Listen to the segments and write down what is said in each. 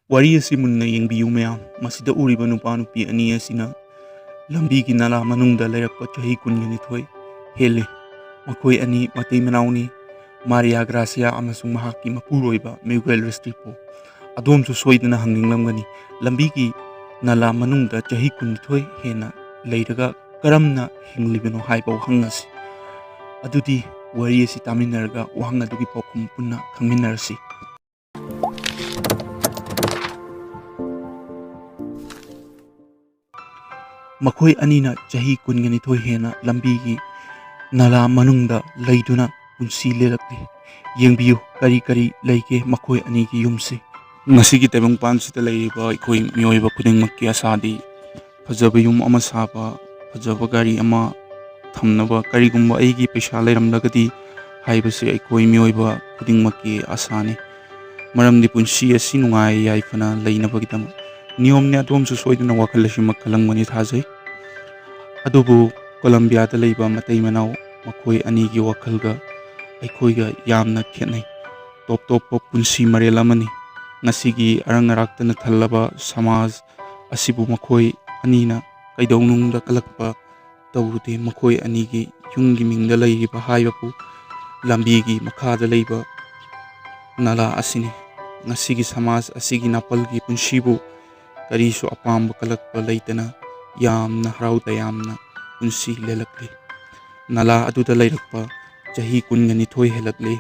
ꯋꯥꯔꯤ ꯑꯁꯤ ꯃꯨꯟꯅ ꯌꯦꯡꯕꯤꯌꯨ ꯃꯌꯥꯝ꯫ ꯃꯁꯤꯗ ꯎꯔꯤꯕ ꯅꯨꯄꯥ ꯅꯨꯄꯤ ꯑꯅꯤ ꯑꯁꯤꯅ ꯂꯝꯕꯤꯒꯤ ꯅꯂꯥ ꯃꯅꯨꯡꯗ ꯂꯩꯔꯛꯄ ꯆꯍꯤ 22 ꯍꯦꯜꯂꯤ꯫ ꯃꯈꯣꯏ ꯑꯅꯤ ꯃꯇꯩ ꯃꯅꯥꯎꯅꯤ, ꯃꯥꯔꯤꯌꯥ ꯒ꯭ꯔꯥꯁꯤꯌꯥ ꯑꯃꯁꯨꯡ ꯃꯍꯥꯛꯀꯤ ꯃꯄꯨꯔꯣꯏꯕ ꯃꯤꯒꯨꯑꯦꯜ ꯔꯦꯁꯇ꯭ꯔꯤꯄꯣ꯫ ꯑꯗꯣꯝꯁꯨ ꯁꯣꯏꯗꯅ ꯍꯪꯅꯤꯡꯂꯝꯒꯅꯤ, ꯂꯝꯕꯤꯒꯤ ꯅꯂꯥ ꯃꯅꯨꯡꯗ ꯆꯍꯤ 22 ꯍꯦꯟꯅ ꯂꯩꯔꯒ ꯀꯔꯝꯅ ꯍꯤꯡꯂꯤꯕꯅꯣ ꯍꯥꯏꯕ ꯋꯥꯍꯪ ꯑꯁꯤ꯫ ꯑꯗꯨꯗꯤ ꯋꯥꯔꯤ ꯑꯁꯤ ꯇꯥꯃꯤꯟꯅꯔꯒ ꯋꯥꯍꯪ ꯑꯗꯨꯒꯤ ꯄꯥꯎꯈꯨꯝ ꯄꯨꯟꯅ ꯈꯪꯃꯤꯟꯅꯔꯁꯤ꯫ ꯃꯈꯣꯏ ꯑꯅꯤꯅ ꯆꯍꯤ 22 ꯍꯦꯟꯅ ꯂꯝꯕꯤꯒꯤ ꯅꯂꯥ ꯃꯅꯨꯡꯗ ꯂꯩꯗꯨꯅ ꯄꯨꯟꯁꯤ ꯂꯦꯜꯂꯛꯂꯤ꯫ ꯌꯦꯡꯕꯤꯌꯨ ꯀꯔꯤ ꯀꯔꯤ ꯂꯩꯒꯦ ꯃꯈꯣꯏ ꯑꯅꯤꯒꯤ ꯌꯨꯝꯁꯤ꯫ ꯉꯁꯤꯒꯤ ꯇꯥꯏꯕꯪꯄꯥꯟꯁꯤꯗ ꯂꯩꯔꯤꯕ ꯑꯩꯈꯣꯏ ꯃꯤꯑꯣꯏꯕ ꯈꯨꯗꯤꯡꯃꯛꯀꯤ ꯑꯁꯥꯗꯤ ꯐꯖꯕ ꯌꯨꯝ ꯑꯃ ꯁꯥꯕ, ꯐꯖꯕ ꯒꯥꯔꯤ ꯑꯃ ꯊꯝꯅꯕ, ꯀꯔꯤꯒꯨꯝꯕ ꯑꯩꯒꯤ ꯄꯩꯁꯥ ꯂꯩꯔꯝꯂꯒꯗꯤ ꯍꯥꯏꯕꯁꯤ ꯑꯩꯈꯣꯏ ꯃꯤꯑꯣꯏꯕ ꯈꯨꯗꯤꯡꯃꯛꯀꯤ ꯑꯁꯥꯅꯤ꯫ ꯃꯔꯝꯗꯤ ꯄꯨꯟꯁꯤ ꯑꯁꯤ ꯅꯨꯡꯉꯥꯏ ꯌꯥꯏꯐꯅ ꯂꯩꯅꯕꯒꯤꯗꯃꯛ ꯅꯤꯌꯣꯝꯅꯤ꯫ ꯑꯗꯣꯝꯁꯨ ꯁꯣꯏꯗꯅ ꯋꯥꯈꯜ ꯑꯁꯤꯃꯛ ꯈꯜꯂꯝꯒꯅꯤ ꯊꯥꯖꯩ꯫ ꯑꯗꯨꯕꯨ ꯀꯣꯂꯝꯕꯤꯌꯥꯗ ꯂꯩꯕ ꯃꯇꯩ ꯃꯅꯥꯎ ꯃꯈꯣꯏ ꯑꯅꯤꯒꯤ ꯋꯥꯈꯜꯒ ꯑꯩꯈꯣꯏꯒ ꯌꯥꯝꯅ ꯈꯦꯠꯅꯩ꯫ ꯇꯣꯞ ꯇꯣꯞꯄ ꯄꯨꯟꯁꯤ ꯃꯔꯦꯜ ꯑꯃꯅꯤ꯫ ꯉꯁꯤꯒꯤ ꯑꯔꯪ ꯑꯔꯥꯛꯇꯅ ꯊꯜꯂꯕ ꯁꯃꯥꯖ ꯑꯁꯤꯕꯨ ꯃꯈꯣꯏ ꯑꯅꯤꯅ ꯀꯩꯗꯧꯅꯨꯡꯗ ꯀꯂꯛꯄ ꯇꯧꯔꯨꯗꯦ꯫ ꯃꯈꯣꯏ ꯑꯅꯤꯒꯤ ꯌꯨꯝꯒꯤ ꯃꯤꯡꯗ ꯂꯩꯔꯤꯕ ꯍꯥꯏꯕꯕꯨ ꯂꯝꯕꯤꯒꯤ ꯃꯈꯥꯗ ꯂꯩꯕ ꯅꯂꯥ ꯑꯁꯤꯅꯤ꯫ ꯉꯁꯤꯒꯤ ꯁꯃꯥꯖ ꯑꯁꯤꯒꯤ ꯅꯥꯄꯜꯒꯤ ꯄꯨꯟꯁꯤꯕꯨ ꯀꯔꯤꯁꯨ ꯑꯄꯥꯝꯕ ꯀꯂꯛꯄ ꯂꯩꯇꯅ ꯌꯥꯝꯅ ꯍꯔꯥꯎ ꯇꯌꯥꯝꯅ ꯄꯨꯟꯁꯤ ꯂꯦꯜꯂꯛꯂꯤ꯫ ꯅꯂꯥ ꯑꯗꯨꯗ ꯂꯩꯔꯛꯄ ꯆꯍꯤ 22 ꯍꯦꯜꯂꯛꯂꯤ꯫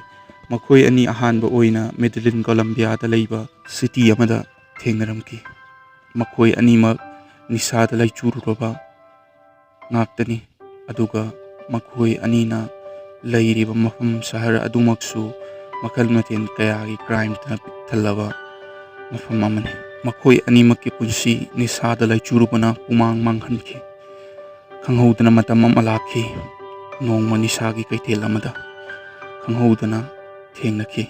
ꯃꯈꯣꯏ ꯑꯅꯤ ꯑꯍꯥꯟꯕ ꯑꯣꯏꯅ ꯃꯦꯗꯦꯂꯤꯟ, ꯀꯣꯂꯝꯕꯤꯌꯥꯗ ꯂꯩꯕ ꯁꯤꯇꯤ ꯑꯃꯗ ꯊꯦꯡꯅꯔꯝꯈꯤ꯫ ꯃꯈꯣꯏ ꯑꯅꯤꯃꯛ ꯅꯤꯁꯥꯗ ꯂꯥꯏꯆꯨꯔꯨꯔꯕ ꯉꯥꯛꯇꯅꯤ, ꯑꯗꯨꯒ ꯃꯈꯣꯏ ꯑꯅꯤꯅ ꯂꯩꯔꯤꯕ ꯃꯐꯝ ꯁꯍꯔ ꯑꯗꯨꯃꯛꯁꯨ ꯃꯈꯜ ꯃꯊꯦꯜ ꯀꯌꯥꯒꯤ ꯀ꯭ꯔꯥꯏꯝꯅ ꯄꯤꯛ ꯊꯜꯂꯕ ꯃꯐꯝ ꯑꯃꯅꯤ꯫ ꯃꯈꯣꯏ ꯑꯅꯤꯃꯛꯀꯤ ꯄꯨꯟꯁꯤ ꯅꯤꯁꯥꯗ ꯂꯥꯏꯆꯨꯔꯨꯕꯅ ꯄꯨꯃꯥꯡ ꯃꯥꯡꯍꯟꯈꯤ꯫ ꯈꯪꯍꯧꯗꯅ ꯃꯇꯝ ꯑꯃ ꯂꯥꯛꯈꯤ, ꯅꯣꯡꯃ ꯅꯤꯁꯥꯒꯤ ꯀꯩꯊꯦꯜ ꯑꯃꯗ ꯈꯪꯍꯧꯗꯅ ꯊꯦꯡꯅꯈꯤ꯫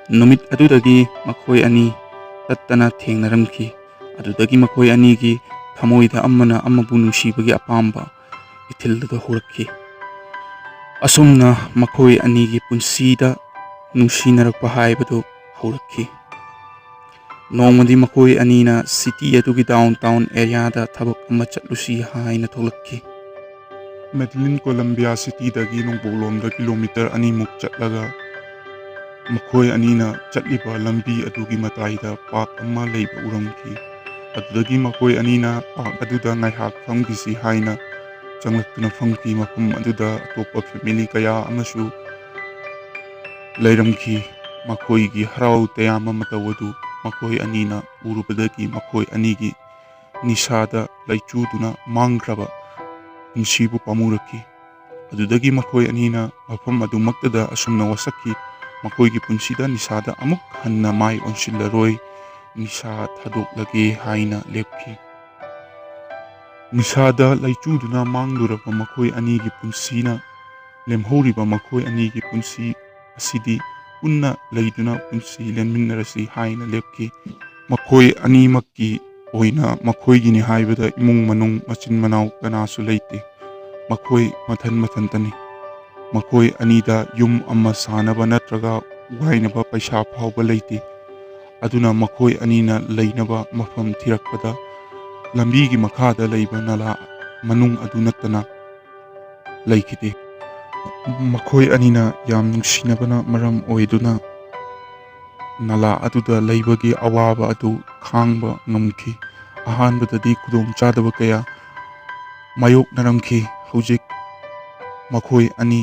ꯅꯨꯃꯤꯠ ꯑꯗꯨꯗꯒꯤ ꯃꯈꯣꯏ ꯑꯅꯤ ꯇꯠꯇꯅ ꯊꯦꯡꯅꯔꯝꯈꯤ꯫ ꯑꯗꯨꯗꯒꯤ ꯃꯈꯣꯏ ꯑꯅꯤꯒꯤ ꯊꯃꯣꯏꯗ ꯑꯃꯅ ꯑꯃꯕꯨ ꯅꯨꯡꯁꯤꯕꯒꯤ ꯑꯄꯥꯝꯕ ꯏꯊꯤꯜ ꯑꯗꯨ ꯍꯧꯔꯛꯈꯤ꯫ ꯑꯁꯨꯝꯅ ꯃꯈꯣꯏ ꯑꯅꯤꯒꯤ ꯄꯨꯟꯁꯤꯗ ꯅꯨꯡꯁꯤꯅꯔꯛꯄ ꯍꯥꯏꯕꯗꯨ ꯍꯧꯔꯛꯈꯤ꯫ ꯅꯣꯡꯃꯗꯤ ꯃꯈꯣꯏ ꯑꯅꯤꯅ ꯁꯤꯇꯤ ꯑꯗꯨꯒꯤ ꯗꯥꯎꯟꯇꯥꯎꯟ ꯑꯦꯔꯤꯌꯥꯗ ꯊꯕꯛ ꯑꯃ ꯆꯠꯂꯨꯁꯤ ꯍꯥꯏꯅ ꯊꯣꯛꯂꯛꯈꯤ꯫ ꯃꯦꯗꯦꯂꯤꯟ ꯀꯣꯂꯝꯕꯤꯌꯥ ꯁꯤꯇꯤꯗꯒꯤ ꯅꯣꯡꯄꯣꯛꯂꯣꯝꯗ ꯀꯤꯂꯣꯃꯤꯇꯔ 2ꯃꯨꯛ ꯆꯠꯂꯒ ꯃꯈꯣꯏ ꯑꯅꯤꯅ ꯆꯠꯂꯤꯕ ꯂꯝꯕꯤ ꯑꯗꯨꯒꯤ ꯃꯇꯥꯏꯗ ꯄꯥꯔꯛ ꯑꯃ ꯂꯩꯕ ꯎꯔꯝꯈꯤ꯫ ꯑꯗꯨꯗꯒꯤ ꯃꯈꯣꯏ ꯑꯅꯤꯅ ꯄꯥꯔꯛ ꯑꯗꯨꯗ ꯉꯥꯏꯍꯥꯛ ꯐꯝꯈꯤꯁꯤ ꯍꯥꯏꯅ ꯆꯪꯂꯛꯇꯨꯅ ꯐꯝꯈꯤ꯫ ꯃꯐꯝ ꯑꯗꯨꯗ ꯑꯇꯣꯞꯄ ꯐꯦꯃꯤꯂꯤ ꯀꯌꯥ ꯑꯃꯁꯨ ꯂꯩꯔꯝꯈꯤ꯫ ꯃꯈꯣꯏꯒꯤ ꯍꯔꯥꯎ ꯇꯌꯥꯝꯕ ꯃꯇꯧ ꯑꯗꯨ ꯃꯈꯣꯏ ꯑꯅꯤꯅ ꯎꯔꯨꯕꯗꯒꯤ ꯃꯈꯣꯏ ꯑꯅꯤꯒꯤ ꯅꯤꯁꯥꯗ ꯂꯥꯏꯆꯨꯗꯨꯅ ꯃꯥꯡꯈ꯭ꯔꯕ ꯄꯨꯟꯁꯤꯕꯨ ꯄꯥꯝꯃꯨꯔꯛꯈꯤ꯫ ꯑꯗꯨꯗꯒꯤ ꯃꯈꯣꯏ ꯑꯅꯤꯅ ꯃꯐꯝ ꯑꯗꯨꯃꯛꯇꯗ ꯑꯁꯨꯝꯅ ꯋꯥꯁꯛꯈꯤ, ꯃꯈꯣꯏꯒꯤ ꯄꯨꯟꯁꯤꯗ ꯅꯤꯁꯥꯗ ꯑꯃꯨꯛ ꯍꯟꯅ ꯃꯥꯏ ꯑꯣꯟꯁꯤꯜꯂꯔꯣꯏ, ꯅꯤꯁꯥ ꯊꯥꯗꯣꯛꯂꯒꯦ ꯍꯥꯏꯅ ꯂꯦꯞꯈꯤ꯫ ꯅꯤꯁꯥꯗ ꯂꯥꯏꯆꯨꯗꯨꯅ ꯃꯥꯡꯂꯨꯔꯕ ꯃꯈꯣꯏ ꯑꯅꯤꯒꯤ ꯄꯨꯟꯁꯤꯅ ꯂꯦꯝꯍꯧꯔꯤꯕ ꯃꯈꯣꯏ ꯑꯅꯤꯒꯤ ꯄꯨꯟꯁꯤ ꯑꯁꯤꯗꯤ ꯄꯨꯟꯅ ꯂꯩꯗꯨꯅ ꯄꯨꯟꯁꯤ ꯂꯦꯟꯃꯤꯟꯅꯔꯁꯤ ꯍꯥꯏꯅ ꯂꯦꯞꯈꯤ꯫ ꯃꯈꯣꯏ ꯑꯅꯤꯃꯛꯀꯤ ꯑꯣꯏꯅ ꯃꯈꯣꯏꯒꯤꯅꯤ ꯍꯥꯏꯕꯗ ꯏꯃꯨꯡ ꯃꯅꯨꯡ ꯃꯆꯤꯟ ꯃꯅꯥꯎ ꯀꯅꯥꯁꯨ ꯂꯩꯇꯦ꯫ ꯃꯈꯣꯏ ꯃꯊꯟ ꯃꯊꯟꯇꯅꯤ꯫ ꯃꯈꯣꯏ ꯑꯅꯤꯗ ꯌꯨꯝ ꯑꯃ ꯁꯥꯅꯕ ꯅꯠꯇ꯭ꯔꯒ ꯋꯥꯏꯅꯕ ꯄꯩꯁꯥ ꯐꯥꯎꯕ ꯂꯩꯇꯦ꯫ ꯑꯗꯨꯅ ꯃꯈꯣꯏ ꯑꯅꯤꯅ ꯂꯩꯅꯕ ꯃꯐꯝ ꯊꯤꯔꯛꯄꯗ ꯂꯝꯕꯤꯒꯤ ꯃꯈꯥꯗ ꯂꯩꯕ ꯅꯂꯥ ꯃꯅꯨꯡ ꯑꯗꯨ ꯅꯠꯇꯅ ꯂꯩꯈꯤꯗꯦ꯫ ꯃꯈꯣꯏ ꯑꯅꯤꯅ ꯌꯥꯝ ꯅꯨꯡꯁꯤꯅꯕꯅ ꯃꯔꯝ ꯑꯣꯏꯗꯨꯅ ꯅꯂꯥ ꯑꯗꯨꯗ ꯂꯩꯕꯒꯤ ꯑꯋꯥꯕ ꯑꯗꯨ ꯈꯥꯡꯕ ꯉꯝꯈꯤ꯫ ꯑꯍꯥꯟꯕꯗꯗꯤ ꯈꯨꯗꯣꯡꯆꯥꯗꯕ ꯀꯌꯥ ꯃꯥꯌꯣꯛꯅꯔꯝꯈꯤ꯫ ꯍꯧꯖꯤꯛ ꯃꯈꯣꯏ ꯑꯅꯤ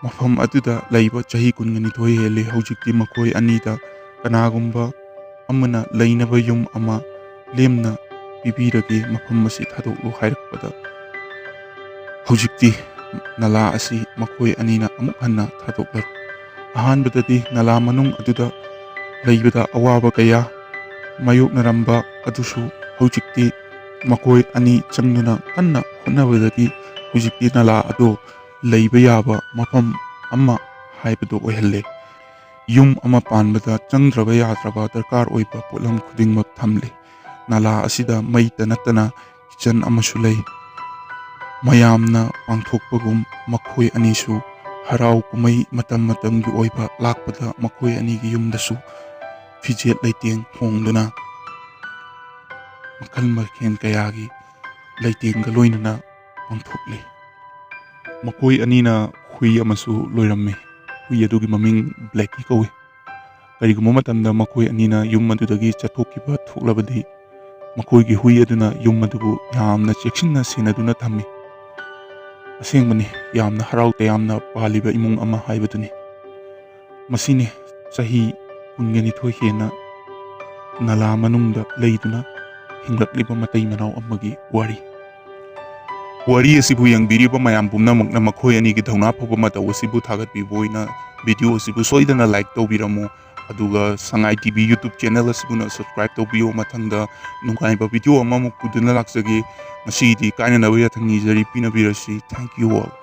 ꯃꯐꯝ ꯑꯗꯨꯗ ꯂꯩꯕ ꯆꯍꯤ 22 ꯍꯦꯜꯂꯤ꯫ ꯍꯧꯖꯤꯛꯇꯤ ꯃꯈꯣꯏ ꯑꯅꯤꯗ ꯀꯅꯥꯒꯨꯝꯕ ꯑꯃꯅ ꯂꯩꯅꯕ ꯌꯨꯝ ꯑꯃ ꯂꯦꯝꯅ ꯄꯤꯕꯤꯔꯒꯦ, ꯃꯐꯝ ꯑꯁꯤ ꯊꯥꯗꯣꯛꯂꯨ ꯍꯥꯏꯔꯛꯄꯗ ꯍꯧꯖꯤꯛꯇꯤ ꯅꯂꯥ ꯑꯁꯤ ꯃꯈꯣꯏ ꯑꯅꯤꯅ ꯑꯃꯨꯛ ꯍꯟꯅ ꯊꯥꯗꯣꯛꯂꯔꯣꯏ꯫ ꯑꯍꯥꯟꯕꯗꯗꯤ ꯅꯂꯥ ꯃꯅꯨꯡ ꯑꯗꯨꯗ ꯂꯩꯕꯗ ꯑꯋꯥꯕ ꯀꯌꯥ ꯃꯥꯌꯣꯛꯅꯔꯝꯕ ꯑꯗꯨꯁꯨ ꯍꯧꯖꯤꯛꯇꯤ ꯃꯈꯣꯏ ꯑꯅꯤ ꯆꯪꯗꯨꯅ ꯀꯟꯅ ꯍꯣꯠꯅꯕꯗꯒꯤ ꯍꯧꯖꯤꯛꯇꯤ ꯅꯂꯥ ꯑꯗꯨ ꯂꯩꯕ ꯌꯥꯕ ꯃꯐꯝ ꯑꯃ ꯍꯥꯏꯕꯗꯨ ꯑꯣꯏꯍꯜꯂꯦ꯫ ꯌꯨꯝ ꯑꯃ ꯄꯥꯟꯕꯗ ꯆꯪꯗ꯭ꯔꯕ ꯌꯥꯗ꯭ꯔꯕ ꯗꯔꯀꯥꯔ ꯑꯣꯏꯕ ꯄꯣꯠꯂꯝ ꯈꯨꯗꯤꯡꯃꯛ ꯊꯝꯂꯦ꯫ ꯅꯂꯥ ꯑꯁꯤꯗ ꯃꯩꯇ ꯅꯠꯇꯅ ꯀꯤꯆꯟ ꯑꯃꯁꯨ ꯂꯩ꯫ ꯃꯌꯥꯝꯅ ꯄꯥꯡꯊꯣꯛꯄꯒꯨꯝ ꯃꯈꯣꯏ ꯑꯅꯤꯁꯨ ꯍꯔꯥꯎ ꯀꯨꯝꯍꯩ ꯃꯇꯝ ꯃꯇꯝꯒꯤ ꯑꯣꯏꯕ ꯂꯥꯛꯄꯗ ꯃꯈꯣꯏ ꯑꯅꯤꯒꯤ ꯌꯨꯝꯗꯁꯨ ꯐꯤꯖꯦꯠ ꯂꯩꯇꯦꯡ ꯍꯣꯡꯗꯨꯅ ꯃꯈꯜ ꯃꯊꯦꯜ ꯀꯌꯥꯒꯤ ꯂꯩꯇꯦꯡꯒ ꯂꯣꯏꯅꯅ ꯄꯥꯡꯊꯣꯛꯂꯤ꯫ ꯃꯈꯣꯏ ꯑꯅꯤꯅ ꯍꯨꯏ ꯑꯃꯁꯨ ꯂꯣꯏꯔꯝꯃꯤ꯫ ꯍꯨꯏ ꯑꯗꯨꯒꯤ ꯃꯃꯤꯡ ꯕ꯭ꯂꯦꯛꯀꯤ ꯀꯧꯏ꯫ ꯀꯔꯤꯒꯨꯝꯕ ꯃꯇꯝꯗ ꯃꯈꯣꯏ ꯑꯅꯤꯅ ꯌꯨꯝ ꯑꯗꯨꯗꯒꯤ ꯆꯠꯊꯣꯛꯈꯤꯕ ꯊꯣꯛꯂꯕꯗꯤ ꯃꯈꯣꯏꯒꯤ ꯍꯨꯏ ꯑꯗꯨꯅ ꯌꯨꯝ ꯑꯗꯨꯕꯨ ꯌꯥꯝꯅ ꯆꯦꯛꯁꯤꯟꯅ ꯁꯦꯟꯅꯗꯨꯅ ꯊꯝꯃꯤ꯫ ꯑꯁꯦꯡꯕꯅꯤ, ꯌꯥꯝꯅ ꯍꯔꯥꯎ ꯇꯌꯥꯝꯅ ꯄꯥꯜꯂꯤꯕ ꯏꯃꯨꯡ ꯑꯃ ꯍꯥꯏꯕꯗꯨꯅꯤ꯫ ꯃꯁꯤꯅꯤ ꯆꯍꯤ 22 ꯍꯦꯟꯅ ꯅꯂꯥ ꯃꯅꯨꯡꯗ ꯂꯩꯗꯨꯅ ꯍꯤꯡꯂꯛꯂꯤꯕ ꯃꯇꯩ ꯃꯅꯥꯎ ꯑꯃꯒꯤ ꯋꯥꯔꯤ꯫ ꯋꯥꯔꯤ ꯑꯁꯤꯕꯨ ꯌꯦꯡꯕꯤꯔꯤꯕ ꯃꯌꯥꯝ ꯄꯨꯝꯅꯃꯛꯅ ꯃꯈꯣꯏ ꯑꯅꯤꯒꯤ ꯊꯧꯅꯥ ꯐꯕ ꯃꯇꯧ ꯑꯁꯤꯕꯨ ꯊꯥꯒꯠꯄꯤꯕ ꯑꯣꯏꯅ ꯚꯤꯗꯤꯑꯣ ꯑꯁꯤꯕꯨ ꯁꯣꯏꯗꯅ ꯂꯥꯏꯛ ꯇꯧꯕꯤꯔꯝꯃꯨ, ꯑꯗꯨꯒ ꯁꯉꯥꯏ ꯇꯤꯚꯤ ꯌꯨꯇꯨꯕ ꯆꯦꯅꯦꯜ ꯑꯁꯤꯕꯨꯅ ꯁꯕꯁꯀ꯭ꯔꯥꯏꯕ ꯇꯧꯕꯤꯌꯨ꯫ ꯃꯊꯪꯗ ꯅꯨꯡꯉꯥꯏꯕ ꯚꯤꯗꯤꯑꯣ ꯑꯃꯃꯨꯛ ꯄꯨꯗꯨꯅ ꯂꯥꯛꯆꯒꯦ꯫ ꯉꯁꯤꯒꯤꯗꯤ ꯀꯥꯏꯅꯅꯕ ꯌꯥꯊꯪ ꯅꯤꯖꯔꯤ, ꯄꯤꯅꯕꯤꯔꯁꯤ꯫ Thank you all.